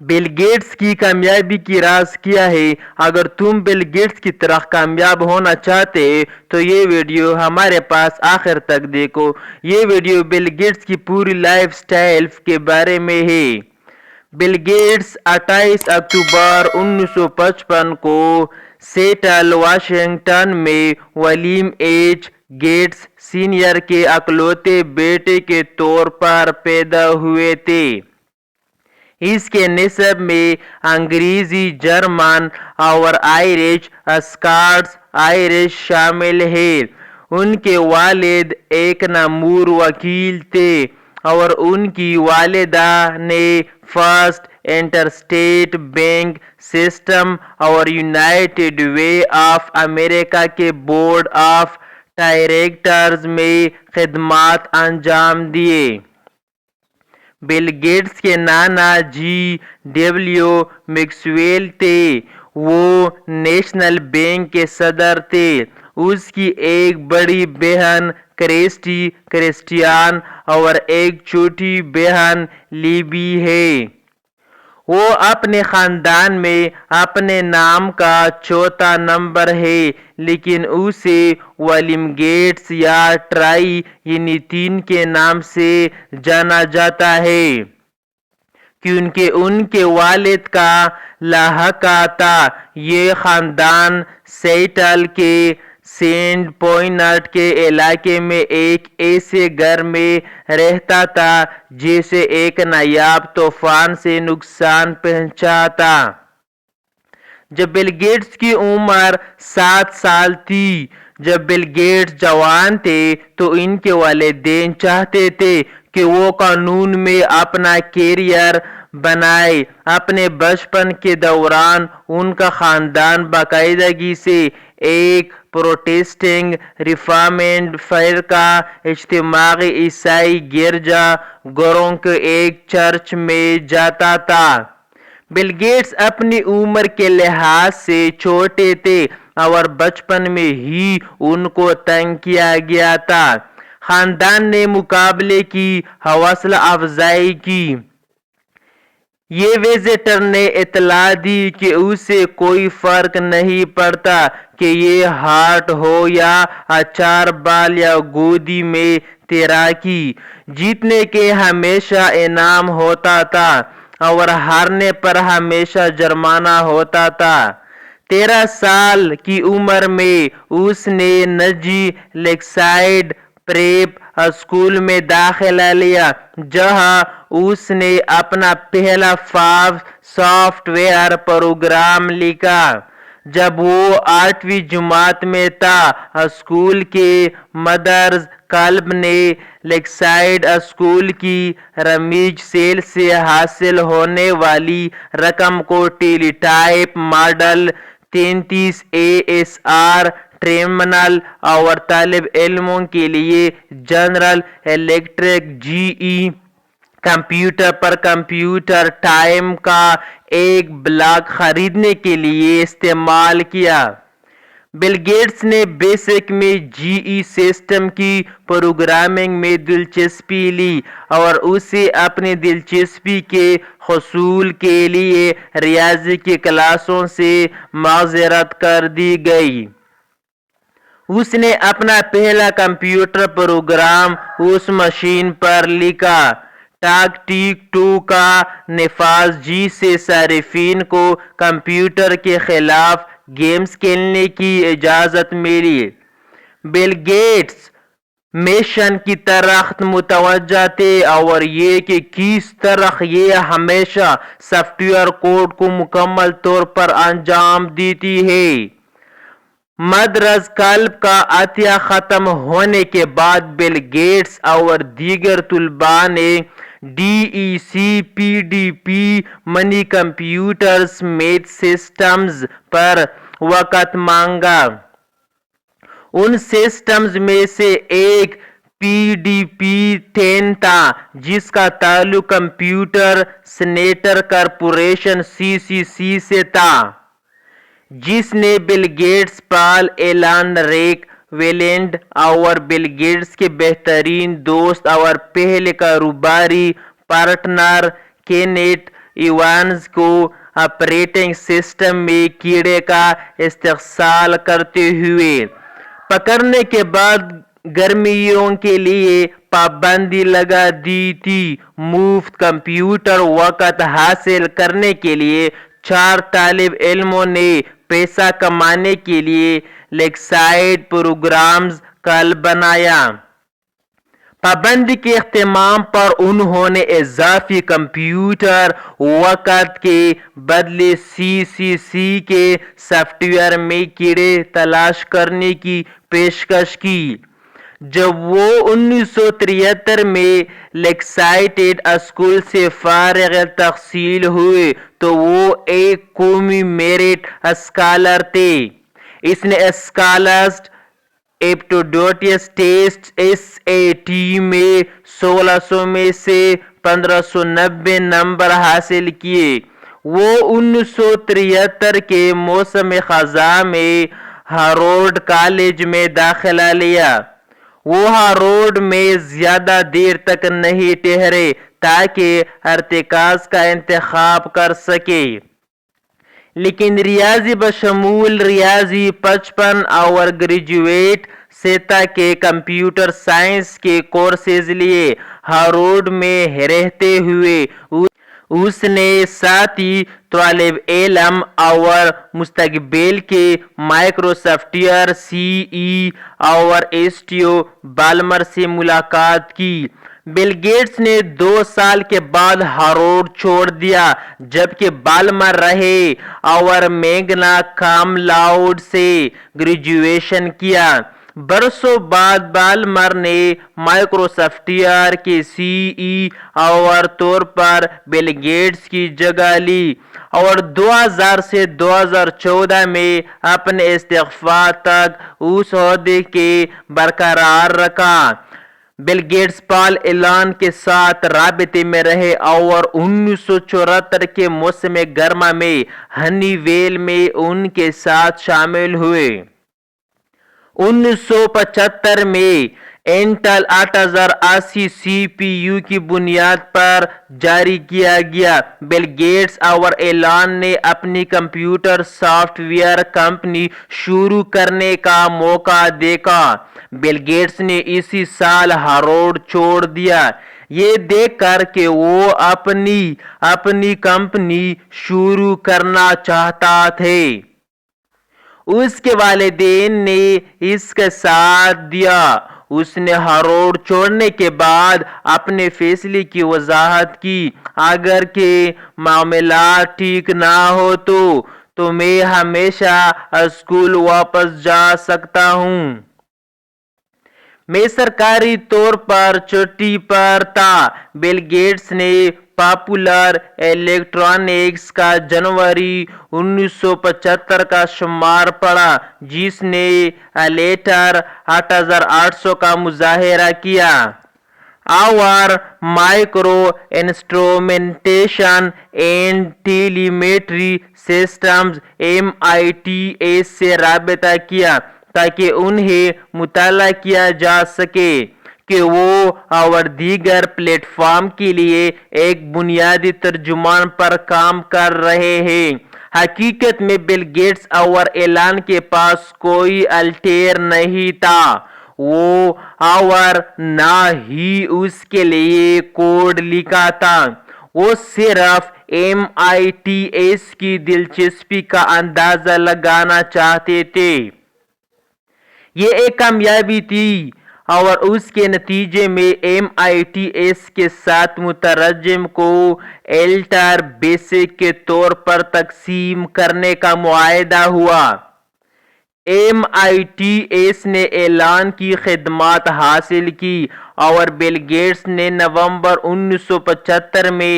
Bill Gates کی کامیابی کی راز کیا ہے؟ اگر تم بل گیٹس کی طرح کامیاب ہونا چاہتے تو یہ ویڈیو ہمارے پاس آخر تک دیکھو۔ یہ ویڈیو بل گیٹس کی پوری لائف سٹائل کے بارے میں ہے۔ بل گیٹس 28 اکتوبر 1955 کو سیٹل واشنگٹن میں ولیم ایچ گیٹس سینئر کے اکلوتے بیٹے کے طور پر پیدا ہوئے تھے۔ اس کے نسب میں انگریزی، جرمن اور آئرش اسکاٹس آئرش شامل ہیں۔ ان کے والد ایک نامور وکیل تھے اور ان کی والدہ نے فرسٹ انٹرسٹیٹ بینک سسٹم اور یونائٹڈ وے آف امریکہ کے بورڈ آف ڈائریکٹرز میں خدمات انجام دیے۔ بل گیٹس کے نانا جی ڈبلیو میکسویل تھے۔ وہ نیشنل بینک کے صدر تھے۔ اس کی ایک بڑی بہن کرسٹی کرسٹیان اور ایک چھوٹی بہن لیبی ہے۔ وہ اپنے خاندان میں اپنے نام کا چوتھا نمبر ہے، لیکن اسے ولیم گیٹس یا ٹرائی یعنی تین کے نام سے جانا جاتا ہے، کیونکہ ان کے والد کا لہقہ تھا۔ یہ خاندان سیٹل کے سینڈ پوائنٹ کے علاقے میں ایک ایسے گھر میں رہتا تھا جسے ایک نایاب طوفان سے نقصان پہنچا تھا۔ جب بل گیٹس کی عمر 7 سال تھی، جب بل گیٹس جوان تھے تو ان کے والدین چاہتے تھے کہ وہ قانون میں اپنا کیریئر بنائیں۔ اپنے بچپن کے دوران ان کا خاندان باقاعدگی سے ایک پروٹسٹنٹ ریفارمڈ فرقہ اجتماعی عیسائی گرجا گھروں کے ایک چرچ میں جاتا تھا۔ بل گیٹس اپنی عمر کے لحاظ سے چھوٹے تھے اور بچپن میں ہی ان کو تنگ کیا گیا تھا۔ خاندان نے مقابلے کی حوصلہ افزائی کی۔ ایک وزیٹر نے اطلاع دی کہ اسے کوئی فرق نہیں پڑتا کہ یہ ہارٹ ہو یا اچار بال یا گودی میں تیراکی، جیتنے کے ہمیشہ انعام ہوتا تھا اور ہارنے پر ہمیشہ جرمانہ ہوتا تھا۔ 13 سال کی عمر میں اس نے نجی لیکسائیڈ پریپ اسکول میں داخلہ لیا، جہاں اس نے اپنا پہلا سافٹ ویئر پروگرام لکھا۔ جب وہ 8ویں جماعت میں تھا، اسکول کے مدرس کلب نے لیکسائیڈ اسکول کی رمیج سیل سے حاصل ہونے والی رقم کو ٹیلی ٹائپ ماڈل 33 ASR ٹرمینل اور طالب علموں کے لیے جنرل الیکٹرک GE کمپیوٹر پر کمپیوٹر ٹائم کا ایک بلاک خریدنے کے لیے استعمال کیا۔ بل گیٹس نے بیسک میں GE سسٹم کی پروگرامنگ میں دلچسپی لی اور اسے اپنی دلچسپی کے حصول کے لیے ریاضی کی کلاسوں سے معذرت کر دی گئی۔ اس نے اپنا پہلا کمپیوٹر پروگرام اس مشین پر لکھا۔ ٹاک ٹیک 2 کا نفاذ، جس سے صارفین کو کمپیوٹر کے خلاف گیمز کھیلنے کی اجازت ملی۔ بل گیٹس مشن کی طرف متوجہ تھے اور یہ کہ کس طرح یہ ہمیشہ سافٹ ویئر کوڈ کو مکمل طور پر انجام دیتی ہے۔ مدرس کلب کا عطیہ ختم ہونے کے بعد بل گیٹس اور دیگر طلباء نے DEC-PDP منی کمپیوٹرز میتھ سسٹمز پر وقت مانگا۔ ان سسٹمز میں سے ایک PDP-10 تھا، جس کا تعلق کمپیوٹر سینٹر کارپوریشن CCC سے تھا، جس نے بل گیٹس، پال ایلن ریک ویلینڈ اور بل گیٹس کے بہترین دوست اور پہلے کاروباری پارٹنر کینیت ایوانز کو آپریٹنگ سسٹم میں کیڑے کا استحصال کرتے ہوئے پکڑنے کے بعد گرمیوں کے لیے پابندی لگا دی تھی۔ مفت کمپیوٹر وقت حاصل کرنے کے لیے 4 طالب علموں نے پیسہ کمانے کے لیے لیکسائڈ پروگرامز کل بنایا۔ پابندی کے اختتام پر انہوں نے اضافی کمپیوٹر وقت کے بدلے سی کے سافٹ ویئر میں کیڑے تلاش کرنے کی پیشکش کی۔ جب وہ 1973 میں لیکسائڈ اسکول سے فارغ التحصیل ہوئے تو وہ ایک قومی میرٹ اسکالر تھے۔ اس نے اسکالرز ایپٹیٹیوڈ ٹیسٹ SAT میں 1600 میں سے 1590 نمبر حاصل کیے۔ وہ 1973 کے موسم خزاں میں ہارورڈ کالج میں داخلہ لیا۔ وہ ہارورڈ میں زیادہ دیر تک نہیں ٹھہرے تاکہ ارتکاز کا انتخاب کر سکے، لیکن ریاضی بشمول ریاضی 55 اور گریجویٹ سطح کے کمپیوٹر سائنس کے کورسز لیے ہارورڈ میں رہتے ہوئے اس نے ساتھی طالب علم اور مستقبل کے مائکروسافٹ CE اور اسٹیو بالمر سے ملاقات کی۔ بل گیٹس نے 2 سال کے بعد ہارورڈ چھوڑ دیا جبکہ بالمر رہے اور میگنا کم لاؤڈ سے گریجویشن کیا۔ برسوں بعد بالمر نے مائکروسافٹ کے CE اور طور پر بل گیٹس کی جگہ لی اور 2000 سے 2014 میں اپنے استعفا تک اس عہدے کے برقرار رکھا۔ بل گیٹس پال ایلن کے ساتھ رابطے میں رہے اور 1974 کے موسم گرما میں ہنی ویل میں ان کے ساتھ شامل ہوئے۔ 1975 میں انٹل 8080 CPU کی بنیاد پر جاری کیا گیا۔ بل گیٹس اور ایلن نے اپنی کمپیوٹر سافٹ ویئر کمپنی شروع کرنے کا موقع دیکھا۔ بل گیٹس نے اسی سال ہارورڈ چھوڑ دیا، یہ دیکھ کر کہ وہ اپنی کمپنی شروع کرنا چاہتا تھے۔ اس کے والدین نے اس کا ساتھ دیا۔ اس نے ہارورڈ چھوڑنے کے بعد اپنے فیصلے کی وضاحت کی، اگر کہ معاملات ٹھیک نہ ہو تو میں ہمیشہ اسکول واپس جا سکتا ہوں۔ میں سرکاری طور پر چھٹی پر تھا۔ بل گیٹس نے پاپولر الیکٹرانکس کا جنوری 1975 کا شمار پڑھا جس نے الیٹر 8800 کا مظاہرہ کیا اور micro instrumentation and telemetry systems MITS سے رابطہ کیا تاکہ انہیں مطلع کیا جا سکے کہ وہ اور دیگر پلیٹ فارم کے لیے ایک بنیادی ترجمان پر کام کر رہے ہیں۔ حقیقت میں بل گیٹس اور ایلن کے پاس کوئی الٹیر نہیں تھا، وہ اور نہ ہی اس کے لیے کوڈ لکھا تھا، وہ صرف MITS کی دلچسپی کا اندازہ لگانا چاہتے تھے۔ یہ ایک کامیابی تھی اور اس کے نتیجے میں MITS کے ساتھ مترجم کو الٹر بیسک کے طور پر تقسیم کرنے کا معاہدہ ہوا۔ MITS نے ایلن کی خدمات حاصل کی اور بل گیٹس نے نومبر 1975 میں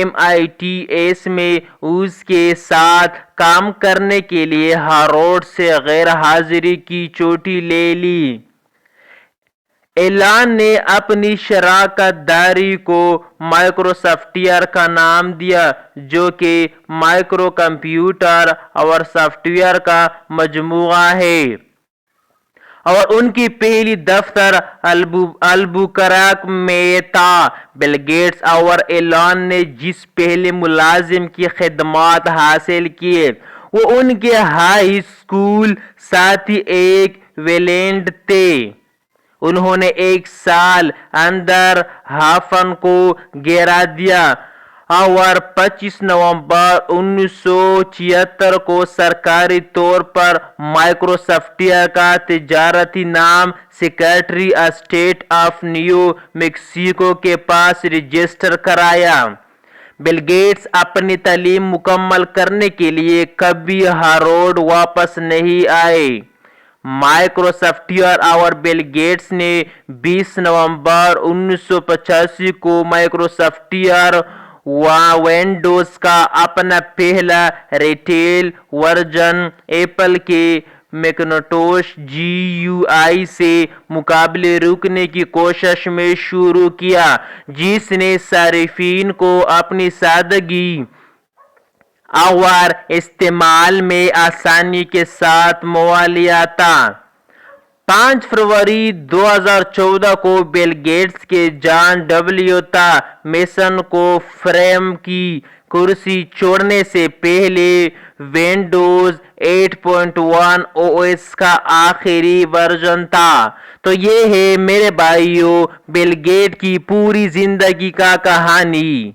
MITS میں اس کے ساتھ کام کرنے کے لیے ہارورڈ سے غیر حاضری کی چھٹی لے لی۔ ایلن نے اپنی شراکت داری کو مائکروسافٹ کا نام دیا جو کہ مائکرو کمپیوٹر اور سافٹ ویئر کا مجموعہ ہے اور ان کی پہلی دفتر البوکرک میں تھا۔ بل گیٹس اور ایلن نے جس پہلے ملازم کی خدمات حاصل کیے وہ ان کے ہائی اسکول ساتھی ایک ویلینڈ تھے۔ انہوں نے ایک سال اندر ہافن کو گرا دیا اور 25 نومبر 1976 کو سرکاری طور پر مائیکروسافٹ کا تجارتی نام secretary state of new Mexico کے پاس رجسٹر کرایا۔ بل گیٹس اپنی تعلیم مکمل کرنے کے لیے کبھی ہارورڈ واپس نہیں آئے۔ مائیکروسافٹ اور بل گیٹس نے 20 نومبر 1985 کو مائیکروسافٹ ونڈوز کا اپنا پہلا ریٹیل ورژن ایپل کے میکنٹوش GUI سے مقابلے رکنے کی کوشش میں شروع کیا، جس نے صارفین کو اپنی سادگی اور استعمال میں آسانی کے ساتھ مہیا تھا۔ 5 فروری 2014 کو بل گیٹس کے جان ڈبلیو میسن کو فریم کی کرسی چھوڑنے سے پہلے ونڈوز 8.1 OS کا آخری ورژن تھا۔ تو یہ ہے میرے بھائیوں بل گیٹ کی پوری زندگی کا کہانی۔